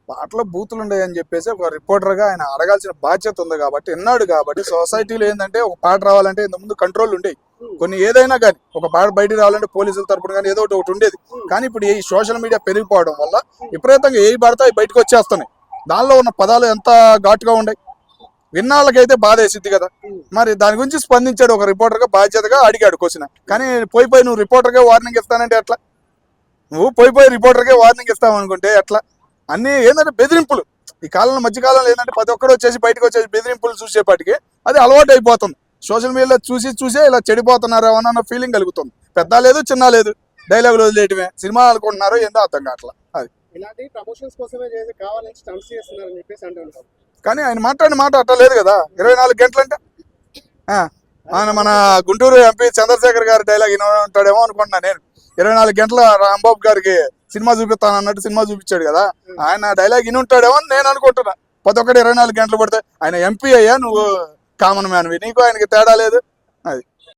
పాటలో బూతులు ఉన్నాయని చెప్పేసి ఒక రిపోర్టర్గా ఆయన అడగాల్సిన బాధ్యత ఉంది కాబట్టి విన్నాడు కాబట్టి సొసైటీలో ఏంటంటే ఒక పాట రావాలంటే ఇంతకుముందు కంట్రోల్ ఉండేవి కొన్ని ఏదైనా కానీ ఒక పాట బయటికి రావాలంటే పోలీసుల తరపున కానీ ఏదో ఒకటి ఉండేది కానీ ఇప్పుడు ఈ సోషల్ మీడియా పెరిగిపోవడం వల్ల విపరీతంగా ఏ పడతా బయటకు వచ్చేస్తున్నాయి దానిలో ఉన్న పదాలు ఎంత ఘాటుగా ఉన్నాయి విన్నాళ్ళకైతే బాధ వేసిద్ది కదా మరి దాని గురించి స్పందించాడు ఒక రిపోర్టర్గా బాధ్యతగా అడిగాడు క్వశ్చన్ కానీ పోయి నువ్వు రిపోర్టర్గా వార్నింగ్ ఇస్తానంటే ఎట్లా నువ్వు పోయి రిపోర్టర్గా వార్నింగ్ ఇస్తావు అనుకుంటే ఎట్లా అన్నీ ఏంటంటే బెదిరింపులు ఈ కాలంలో మధ్యకాలంలో ఏంటంటే ప్రతి ఒక్కరు వచ్చేసి బయటకు వచ్చేసి బెదిరింపులు చూసేపాటికి అది అలవాటు అయిపోతుంది సోషల్ మీడియాలో చూసే ఇలా చెడిపోతున్నారు అన్న ఫీలింగ్ కలుగుతుంది పెద్ద లేదు చిన్న లేదు డైలాగులు వదిలేయటమే సినిమా అనుకుంటున్నారో ఏందో అర్థం కావట్లా అది ఇలాంటి ప్రమోషన్స్ కోసమే చేసి కావాలని స్టంట్స్ చేస్తున్నారని చెప్పేసి అంటున్నారు కానీ ఆయన మాట్లాడిన మాట అట్లా లేదు కదా 24 గంటలంటే ఆయన మన గుంటూరు ఎంపీ చంద్రశేఖర్ గారి డైలాగ్ విని ఉంటాడేమో అనుకుంటున్నా నేను 24 గంటల రాంబాబు గారికి సినిమా చూపిస్తాను అన్నట్టు సినిమా చూపించాడు కదా ఆయన డైలాగ్ విని ఉంటాడేమో అని నేను అనుకుంటున్నా ప్రతి ఒక్కటి 24 గంటలు పడితే ఆయన ఎంపీ అయ్యా నువ్వు కామన్ మ్యాన్వి నీకు ఆయనకి తేడా లేదు అది